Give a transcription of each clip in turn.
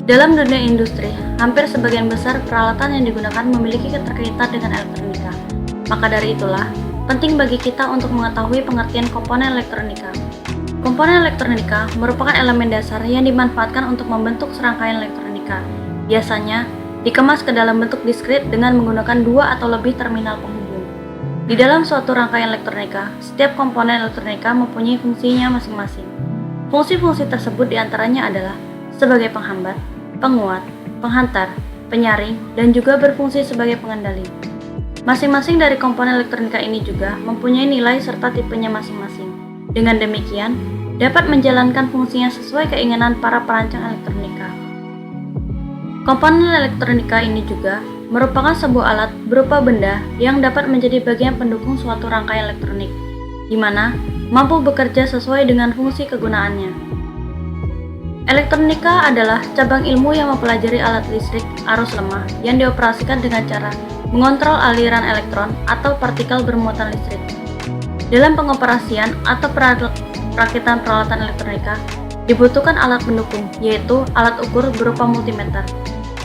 Dalam dunia industri, hampir sebagian besar peralatan yang digunakan memiliki keterkaitan dengan elektronika. Maka dari itulah, penting bagi kita untuk mengetahui pengertian komponen elektronika. Komponen elektronika merupakan elemen dasar yang dimanfaatkan untuk membentuk serangkaian elektronika. Biasanya, dikemas ke dalam bentuk diskrit dengan menggunakan dua atau lebih terminal penghubung. Di dalam suatu rangkaian elektronika, setiap komponen elektronika mempunyai fungsinya masing-masing. Fungsi-fungsi tersebut diantaranya adalah sebagai penghambat, penguat, penghantar, penyaring, dan juga berfungsi sebagai pengendali. Masing-masing dari komponen elektronika ini juga mempunyai nilai serta tipenya masing-masing. Dengan demikian, dapat menjalankan fungsinya sesuai keinginan para perancang elektronika. Komponen elektronika ini juga merupakan sebuah alat berupa benda yang dapat menjadi bagian pendukung suatu rangkaian elektronik, di mana mampu bekerja sesuai dengan fungsi kegunaannya. Elektronika adalah cabang ilmu yang mempelajari alat listrik arus lemah yang dioperasikan dengan cara mengontrol aliran elektron atau partikel bermuatan listrik. Dalam pengoperasian atau perakitan peralatan elektronika, dibutuhkan alat pendukung, yaitu alat ukur berupa multimeter,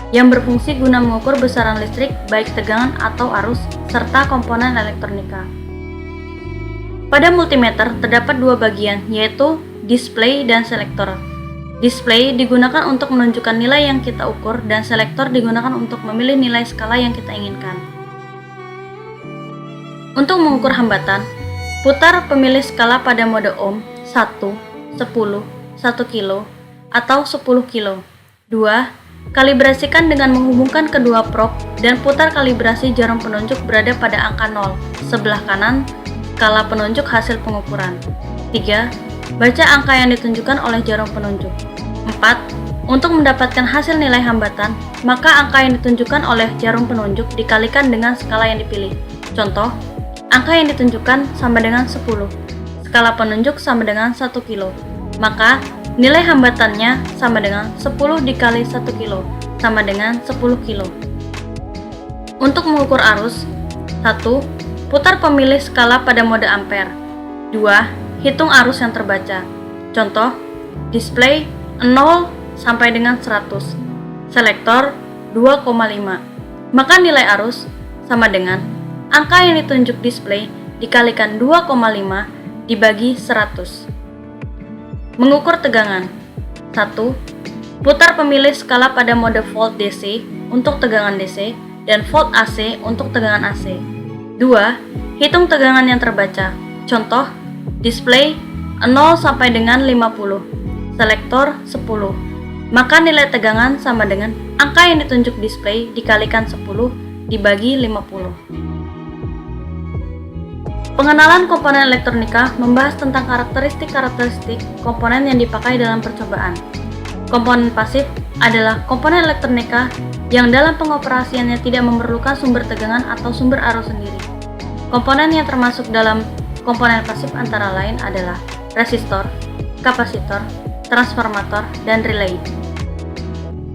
yang berfungsi guna mengukur besaran listrik baik tegangan atau arus, serta komponen elektronika. Pada multimeter terdapat dua bagian, yaitu display dan selektor. Display digunakan untuk menunjukkan nilai yang kita ukur dan selektor digunakan untuk memilih nilai skala yang kita inginkan. Untuk mengukur hambatan, putar pemilih skala pada mode ohm 1, 10, 1 kilo, atau 10 kilo. 2. Kalibrasikan dengan menghubungkan kedua prob dan putar kalibrasi jarum penunjuk berada pada angka 0, sebelah kanan skala penunjuk hasil pengukuran. 3. Baca angka yang ditunjukkan oleh jarum penunjuk. 4. Untuk mendapatkan hasil nilai hambatan, maka angka yang ditunjukkan oleh jarum penunjuk dikalikan dengan skala yang dipilih. Contoh, angka yang ditunjukkan sama dengan 10, skala penunjuk sama dengan 1 kilo, maka nilai hambatannya sama dengan 10 dikali 1 kilo, sama dengan 10 kilo. Untuk mengukur arus, 1. Putar pemilih skala pada mode ampere. 2. Hitung arus yang terbaca. Contoh, display 0 sampai dengan 100, selektor 2,5. Maka nilai arus sama dengan angka yang ditunjuk display dikalikan 2,5 dibagi 100. Mengukur tegangan. 1. Putar pemilih skala pada mode volt DC untuk tegangan DC dan volt AC untuk tegangan AC. 2. Hitung tegangan yang terbaca. Contoh, display 0 sampai dengan 50, selektor 10. Maka nilai tegangan sama dengan angka yang ditunjuk display dikalikan 10 dibagi 50. Pengenalan komponen elektronika membahas tentang karakteristik komponen yang dipakai dalam percobaan. Komponen pasif adalah komponen elektronika yang dalam pengoperasiannya tidak memerlukan sumber tegangan atau sumber arus sendiri. Komponen yang termasuk dalam komponen pasif antara lain adalah resistor, kapasitor, transformator, dan relay.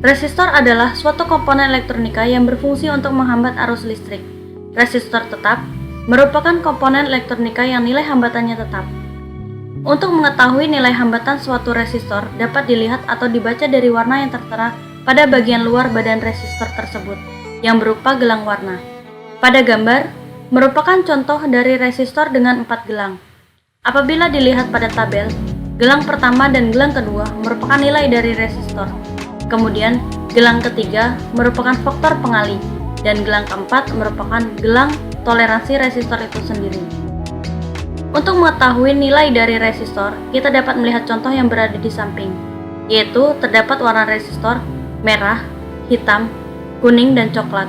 Resistor adalah suatu komponen elektronika yang berfungsi untuk menghambat arus listrik. Resistor tetap merupakan komponen elektronika yang nilai hambatannya tetap. Untuk mengetahui nilai hambatan suatu resistor dapat dilihat atau dibaca dari warna yang tertera pada bagian luar badan resistor tersebut, yang berupa gelang warna. Pada gambar, merupakan contoh dari resistor dengan 4 gelang. Apabila dilihat pada tabel, gelang pertama dan gelang kedua merupakan nilai dari resistor. Kemudian, gelang ketiga merupakan faktor pengalih, dan gelang keempat merupakan gelang toleransi resistor itu sendiri. Untuk mengetahui nilai dari resistor, kita dapat melihat contoh yang berada di samping, yaitu terdapat warna resistor merah, hitam, kuning, dan coklat.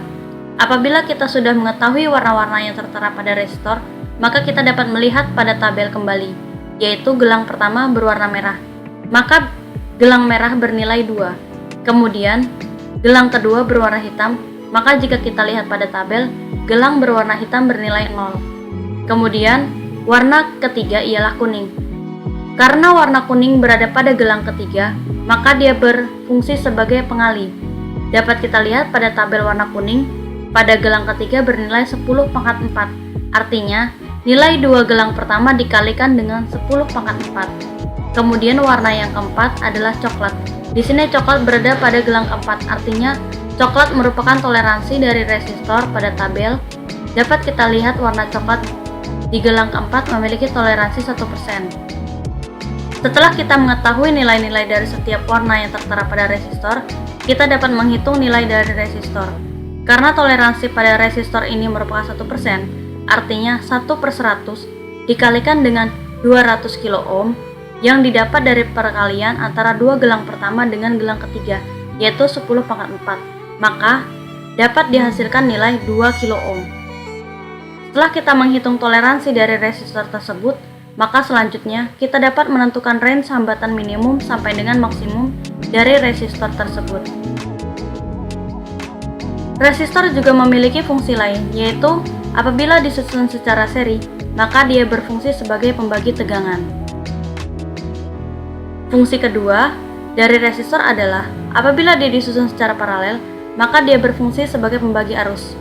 Apabila kita sudah mengetahui warna-warna yang tertera pada resistor, maka kita dapat melihat pada tabel kembali, yaitu gelang pertama berwarna merah, maka gelang merah bernilai 2. Kemudian, gelang kedua berwarna hitam, maka jika kita lihat pada tabel, gelang berwarna hitam bernilai 0. Kemudian, warna ketiga ialah kuning. Karena warna kuning berada pada gelang ketiga, maka dia berfungsi sebagai pengalih. Dapat kita lihat pada tabel warna kuning, pada gelang ketiga bernilai 10 pangkat 4. Artinya, nilai 2 gelang pertama dikalikan dengan 10 pangkat 4. Kemudian warna yang keempat adalah coklat. Di sini coklat berada pada gelang keempat, artinya coklat merupakan toleransi dari resistor pada tabel. Dapat kita lihat warna coklat di gelang keempat memiliki toleransi 1%. Setelah kita mengetahui nilai-nilai dari setiap warna yang tertera pada resistor, kita dapat menghitung nilai dari resistor. Karena toleransi pada resistor ini merupakan 1%, artinya 1/100 dikalikan dengan 200 kilo ohm yang didapat dari perkalian antara dua gelang pertama dengan gelang ketiga, yaitu 10⁴, maka dapat dihasilkan nilai 2 kilo ohm. Setelah kita menghitung toleransi dari resistor tersebut, maka selanjutnya kita dapat menentukan range hambatan minimum sampai dengan maksimum dari resistor tersebut. Resistor juga memiliki fungsi lain, yaitu apabila disusun secara seri, maka dia berfungsi sebagai pembagi tegangan. Fungsi kedua dari resistor adalah apabila dia disusun secara paralel, maka dia berfungsi sebagai pembagi arus.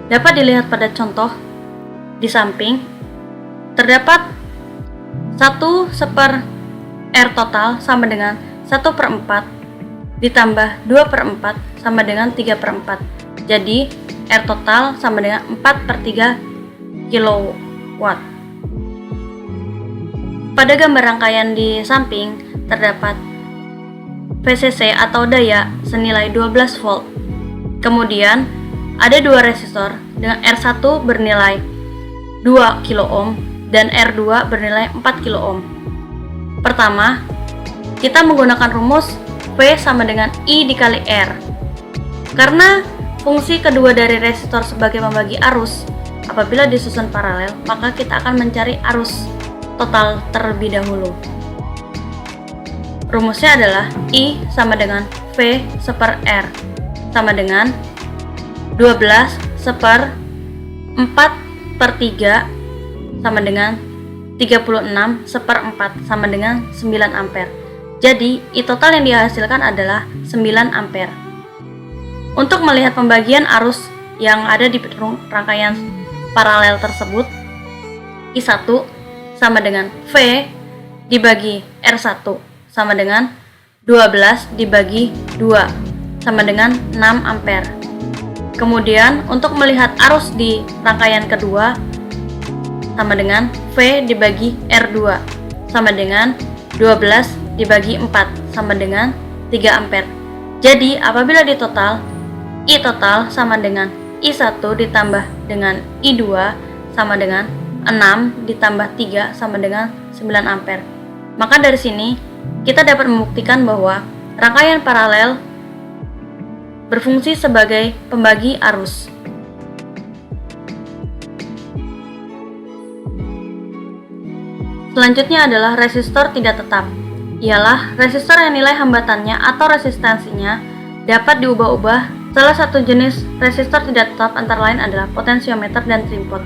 Dapat dilihat pada contoh di samping, terdapat 1/R total sama dengan 1/4 ditambah 2/4 sama dengan 3/4. Jadi R total sama dengan 4/3 kilowatt. Pada gambar rangkaian di samping terdapat VCC atau daya senilai 12 volt. Kemudian ada dua resistor dengan R1 bernilai 2 kilo ohm dan R2 bernilai 4 kilo ohm. Pertama, kita menggunakan rumus V sama dengan I dikali R. Karena fungsi kedua dari resistor sebagai pembagi arus, apabila disusun paralel, maka kita akan mencari arus total terlebih dahulu. Rumusnya adalah I sama dengan V seper R sama dengan 12 seper 4/3 sama dengan 36 seper 4 sama dengan 9 ampere. Jadi I total yang dihasilkan adalah 9 ampere. Untuk melihat pembagian arus yang ada di rangkaian paralel tersebut, I1 sama dengan V dibagi R1 sama dengan 12 dibagi 2 sama dengan 6 ampere. Kemudian untuk melihat arus di rangkaian kedua sama dengan V dibagi R2 sama dengan 12 dibagi 4 sama dengan 3 ampere. Jadi apabila ditotal, I total sama dengan I1 ditambah dengan I2 sama dengan 6 ditambah 3 sama dengan 9 ampere. Maka dari sini kita dapat membuktikan bahwa rangkaian paralel berfungsi sebagai pembagi arus. Selanjutnya adalah resistor tidak tetap. Ialah resistor yang nilai hambatannya atau resistansinya dapat diubah-ubah. Salah satu jenis resistor tidak tetap antara lain adalah potensiometer dan trimpot.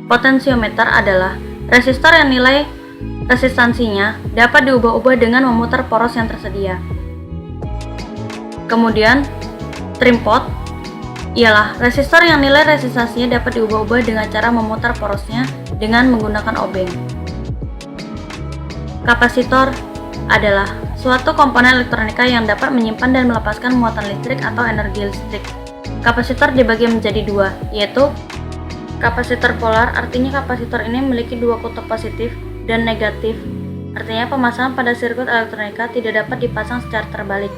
Potensiometer adalah resistor yang nilai resistansinya dapat diubah-ubah dengan memutar poros yang tersedia. Kemudian, trimpot ialah resistor yang nilai resistansinya dapat diubah-ubah dengan cara memutar porosnya dengan menggunakan obeng. Kapasitor adalah suatu komponen elektronika yang dapat menyimpan dan melepaskan muatan listrik atau energi listrik. Kapasitor dibagi menjadi dua, yaitu kapasitor polar, artinya kapasitor ini memiliki dua kutub positif dan negatif, artinya pemasangan pada sirkuit elektronika tidak dapat dipasang secara terbalik.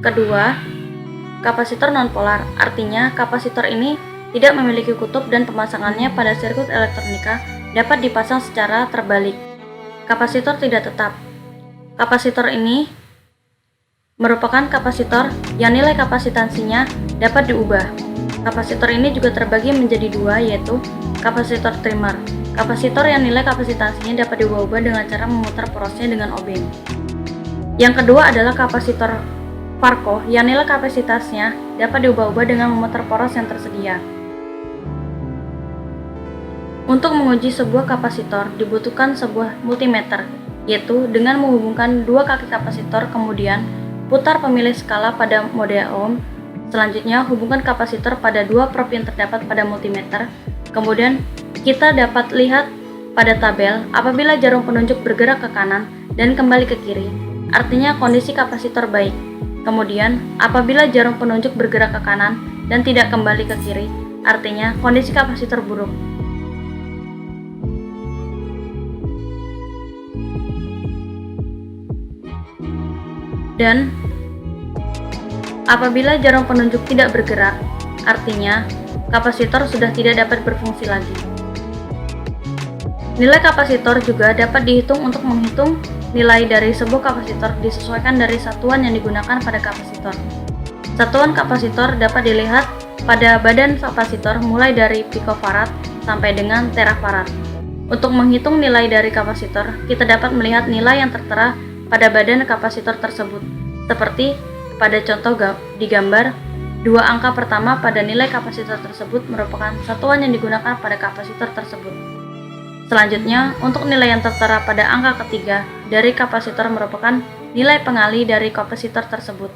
Kedua, kapasitor nonpolar, artinya kapasitor ini tidak memiliki kutub dan pemasangannya pada sirkuit elektronika dapat dipasang secara terbalik. Kapasitor tidak tetap. Kapasitor ini merupakan kapasitor yang nilai kapasitansinya dapat diubah. Kapasitor ini juga terbagi menjadi dua, yaitu kapasitor trimmer. Kapasitor yang nilai kapasitansinya dapat diubah-ubah dengan cara memutar porosnya dengan obeng. Yang kedua adalah kapasitor Farco yang nilai kapasitasnya dapat diubah-ubah dengan memutar poros yang tersedia. Untuk menguji sebuah kapasitor dibutuhkan sebuah multimeter, yaitu dengan menghubungkan dua kaki kapasitor, kemudian putar pemilih skala pada mode ohm. Selanjutnya hubungkan kapasitor pada dua prob yang terdapat pada multimeter. Kemudian kita dapat lihat pada tabel apabila jarum penunjuk bergerak ke kanan, dan kembali ke kiri, artinya kondisi kapasitor baik. Kemudian, apabila jarum penunjuk bergerak ke kanan dan tidak kembali ke kiri, artinya kondisi kapasitor buruk. Dan apabila jarum penunjuk tidak bergerak, artinya kapasitor sudah tidak dapat berfungsi lagi. Nilai kapasitor juga dapat dihitung untuk menghitung nilai dari sebuah kapasitor disesuaikan dari satuan yang digunakan pada kapasitor. Satuan kapasitor dapat dilihat pada badan kapasitor mulai dari picofarad sampai dengan terafarad. Untuk menghitung nilai dari kapasitor, kita dapat melihat nilai yang tertera pada badan kapasitor tersebut. Seperti pada contoh di gambar, dua angka pertama pada nilai kapasitor tersebut merupakan satuan yang digunakan pada kapasitor tersebut. Selanjutnya, untuk nilai yang tertera pada angka ketiga dari kapasitor merupakan nilai pengali dari kapasitor tersebut.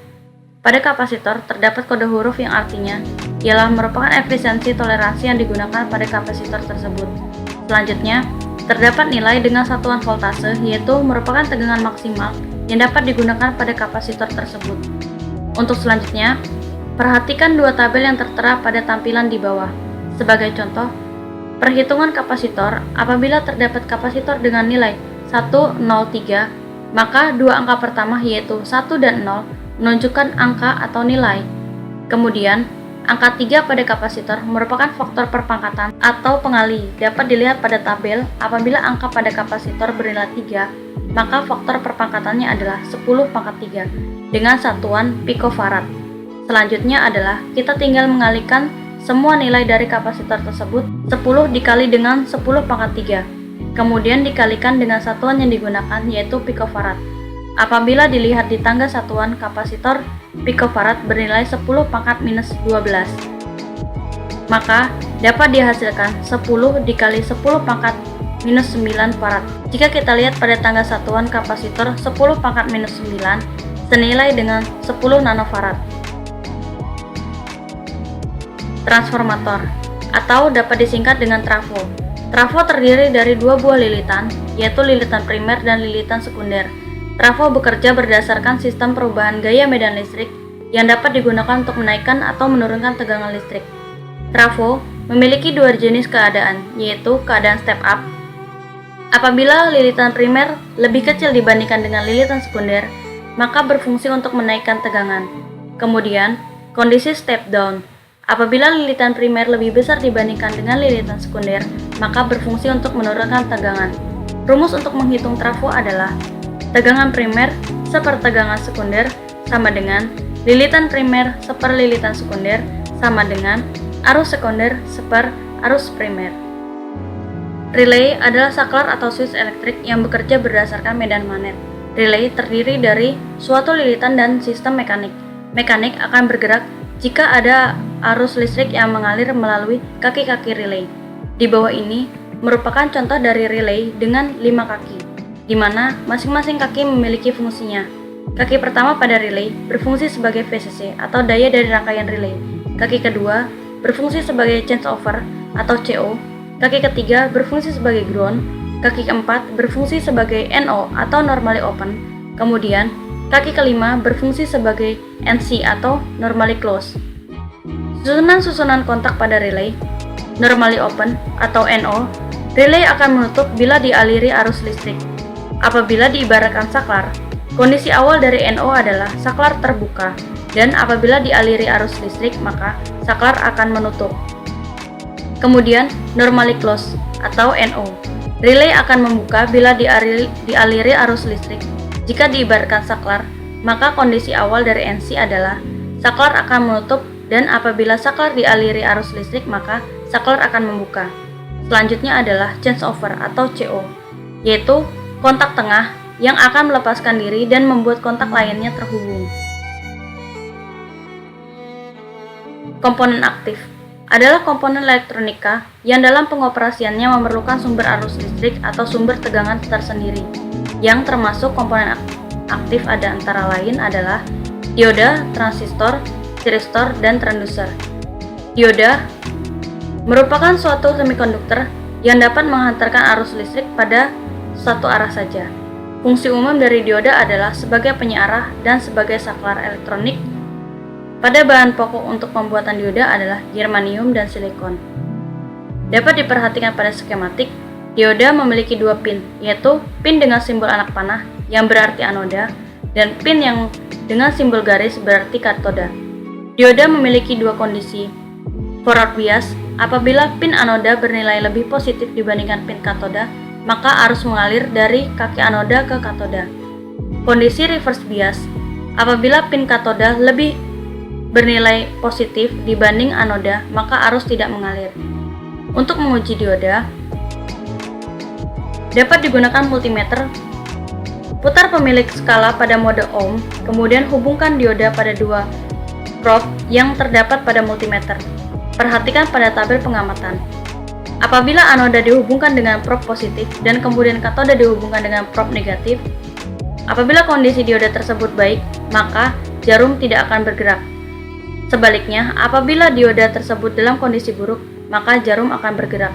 Pada kapasitor terdapat kode huruf yang artinya ialah merupakan efisiensi toleransi yang digunakan pada kapasitor tersebut. Selanjutnya, terdapat nilai dengan satuan voltase, yaitu merupakan tegangan maksimal yang dapat digunakan pada kapasitor tersebut. Untuk selanjutnya, perhatikan dua tabel yang tertera pada tampilan di bawah. Sebagai contoh, perhitungan kapasitor apabila terdapat kapasitor dengan nilai 103, maka dua angka pertama yaitu 1 dan 0 menunjukkan angka atau nilai. Kemudian, angka 3 pada kapasitor merupakan faktor perpangkatan atau pengali. Dapat dilihat pada tabel, apabila angka pada kapasitor bernilai 3, maka faktor perpangkatannya adalah 10 pangkat 3 dengan satuan picofarad. Selanjutnya adalah kita tinggal mengalihkan semua nilai dari kapasitor tersebut 10 dikali dengan 10 pangkat 3, kemudian dikalikan dengan satuan yang digunakan yaitu picofarad. Apabila dilihat di tangga satuan kapasitor, picofarad bernilai 10 pangkat minus 12, maka dapat dihasilkan 10 dikali 10 pangkat minus 9 farad. Jika kita lihat pada tangga satuan kapasitor 10 pangkat minus 9 senilai dengan 10 nanofarad. Transformator, atau dapat disingkat dengan trafo. Trafo terdiri dari dua buah lilitan, yaitu lilitan primer dan lilitan sekunder. Trafo bekerja berdasarkan sistem perubahan gaya medan listrik yang dapat digunakan untuk menaikkan atau menurunkan tegangan listrik. Trafo memiliki dua jenis keadaan, yaitu keadaan step up. Apabila lilitan primer lebih kecil dibandingkan dengan lilitan sekunder, maka berfungsi untuk menaikkan tegangan. Kemudian, kondisi step down. Apabila lilitan primer lebih besar dibandingkan dengan lilitan sekunder, maka berfungsi untuk menurunkan tegangan. Rumus untuk menghitung trafo adalah tegangan primer seper tegangan sekunder sama dengan lilitan primer seper lilitan sekunder sama dengan arus sekunder seper arus primer. Relay adalah saklar atau switch elektrik yang bekerja berdasarkan medan magnet. Relay terdiri dari suatu lilitan dan sistem mekanik. Mekanik akan bergerak jika ada arus listrik yang mengalir melalui kaki-kaki relay. Di bawah ini merupakan contoh dari relay dengan 5 kaki, di mana masing-masing kaki memiliki fungsinya. Kaki pertama pada relay berfungsi sebagai VCC atau daya dari rangkaian relay. Kaki kedua berfungsi sebagai changeover atau CO. Kaki ketiga berfungsi sebagai ground. Kaki keempat berfungsi sebagai NO atau normally open. Kemudian, kaki kelima berfungsi sebagai NC atau normally close. Susunan-susunan kontak pada relay, normally open atau NO, relay akan menutup bila dialiri arus listrik. Apabila diibaratkan saklar, kondisi awal dari NO adalah saklar terbuka, dan apabila dialiri arus listrik, maka saklar akan menutup. Kemudian, normally close atau NO, relay akan membuka bila dialiri arus listrik. Jika diibaratkan saklar, maka kondisi awal dari NC adalah saklar akan menutup, dan apabila saklar dialiri arus listrik, maka saklar akan membuka. Selanjutnya adalah changeover atau CO, yaitu kontak tengah yang akan melepaskan diri dan membuat kontak lainnya terhubung. Komponen aktif adalah komponen elektronika yang dalam pengoperasiannya memerlukan sumber arus listrik atau sumber tegangan tersendiri. Yang termasuk komponen aktif ada antara lain adalah dioda, transistor, tiristor, dan transducer. Dioda merupakan suatu semikonduktor yang dapat menghantarkan arus listrik pada satu arah saja. Fungsi umum dari dioda adalah sebagai penyearah dan sebagai saklar elektronik. Pada bahan pokok untuk pembuatan dioda adalah germanium dan silikon. Dapat diperhatikan pada skematik, dioda memiliki dua pin, yaitu pin dengan simbol anak panah yang berarti anoda dan pin yang dengan simbol garis berarti katoda. Dioda memiliki dua kondisi. Forward bias, apabila pin anoda bernilai lebih positif dibandingkan pin katoda, maka arus mengalir dari kaki anoda ke katoda. Kondisi reverse bias, apabila pin katoda lebih bernilai positif dibanding anoda, maka arus tidak mengalir. Untuk menguji dioda, dapat digunakan multimeter. Putar pemilik skala pada mode ohm, kemudian hubungkan dioda pada dua probe yang terdapat pada multimeter. Perhatikan pada tabel pengamatan. Apabila anoda dihubungkan dengan probe positif dan kemudian katoda dihubungkan dengan probe negatif, apabila kondisi dioda tersebut baik, maka jarum tidak akan bergerak. Sebaliknya, apabila dioda tersebut dalam kondisi buruk, maka jarum akan bergerak.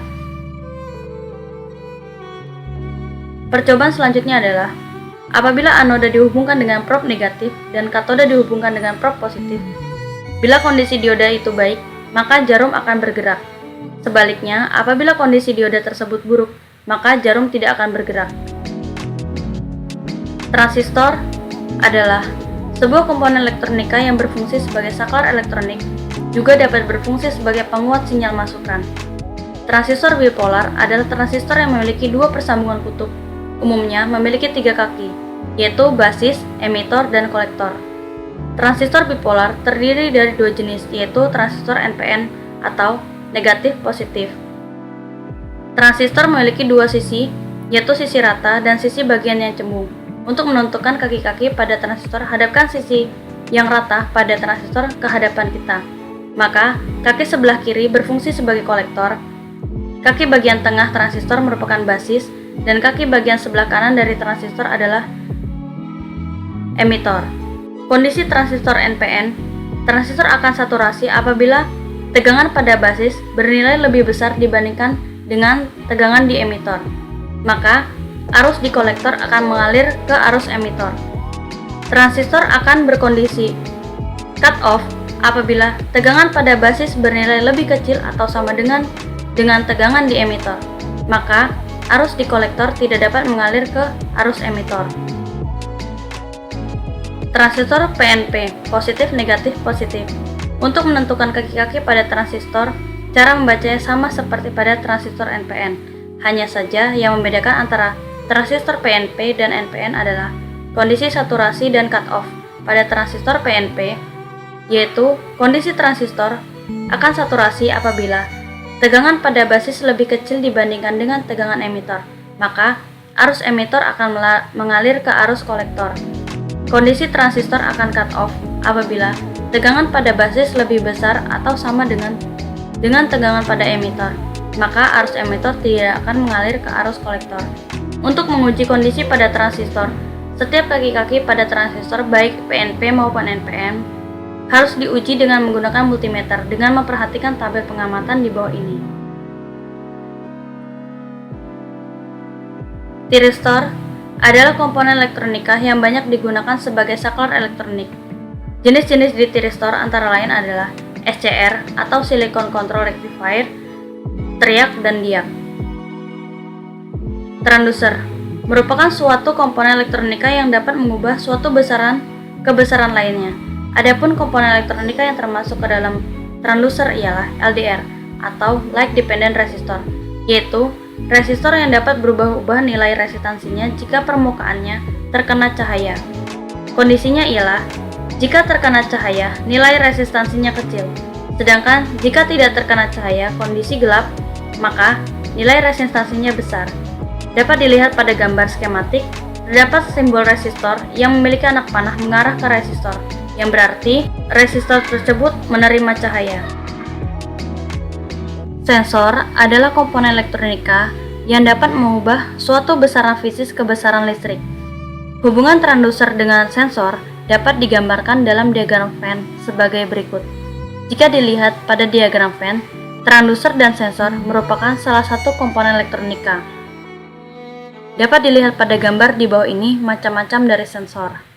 Percobaan selanjutnya adalah apabila anoda dihubungkan dengan probe negatif dan katoda dihubungkan dengan probe positif. Bila kondisi dioda itu baik, maka jarum akan bergerak. Sebaliknya, apabila kondisi dioda tersebut buruk, maka jarum tidak akan bergerak. Transistor adalah sebuah komponen elektronika yang berfungsi sebagai saklar elektronik, juga dapat berfungsi sebagai penguat sinyal masukan. Transistor bipolar adalah transistor yang memiliki dua persambungan kutub, umumnya memiliki tiga kaki, yaitu basis, emitor, dan kolektor. Transistor bipolar terdiri dari dua jenis, yaitu transistor NPN atau negatif positif. Transistor memiliki dua sisi, yaitu sisi rata dan sisi bagian yang cembung. Untuk menentukan kaki-kaki pada transistor, hadapkan sisi yang rata pada transistor ke hadapan kita. Maka, kaki sebelah kiri berfungsi sebagai kolektor, kaki bagian tengah transistor merupakan basis, dan kaki bagian sebelah kanan dari transistor adalah emitor. Kondisi transistor NPN, transistor akan saturasi apabila tegangan pada basis bernilai lebih besar dibandingkan dengan tegangan di emitor. Maka, arus di kolektor akan mengalir ke arus emitor. Transistor akan berkondisi cut off apabila tegangan pada basis bernilai lebih kecil atau sama dengan tegangan di emitor. Maka, arus di kolektor tidak dapat mengalir ke arus emitor. Transistor PNP, positif, negatif, positif. Untuk menentukan kaki-kaki pada transistor, cara membacanya sama seperti pada transistor NPN. Hanya saja yang membedakan antara transistor PNP dan NPN adalah kondisi saturasi dan cut-off. Pada transistor PNP, yaitu kondisi transistor akan saturasi apabila tegangan pada basis lebih kecil dibandingkan dengan tegangan emitor. Maka, arus emitor akan mengalir ke arus kolektor. Kondisi transistor akan cut-off apabila tegangan pada basis lebih besar atau sama dengan tegangan pada emitor, maka arus emitor tidak akan mengalir ke arus kolektor. Untuk menguji kondisi pada transistor, setiap kaki-kaki pada transistor baik PNP maupun NPN harus diuji dengan menggunakan multimeter dengan memperhatikan tabel pengamatan di bawah ini. Tiristor adalah komponen elektronika yang banyak digunakan sebagai saklar elektronik. Jenis-jenis di tiristor antara lain adalah SCR atau Silicon Control Rectifier, triac, dan diac. Transducer merupakan suatu komponen elektronika yang dapat mengubah suatu besaran ke besaran lainnya. Adapun komponen elektronika yang termasuk ke dalam transducer ialah LDR atau Light Dependent Resistor, yaitu resistor yang dapat berubah-ubah nilai resistansinya jika permukaannya terkena cahaya. Kondisinya ialah jika terkena cahaya, nilai resistansinya kecil. Sedangkan jika tidak terkena cahaya, kondisi gelap, maka nilai resistansinya besar. Dapat dilihat pada gambar skematik, terdapat simbol resistor yang memiliki anak panah mengarah ke resistor, yang berarti resistor tersebut menerima cahaya. Sensor adalah komponen elektronika yang dapat mengubah suatu besaran fisik ke besaran listrik. Hubungan transducer dengan sensor dapat digambarkan dalam diagram Venn sebagai berikut. Jika dilihat pada diagram Venn, transducer dan sensor merupakan salah satu komponen elektronika. Dapat dilihat pada gambar di bawah ini macam-macam dari sensor.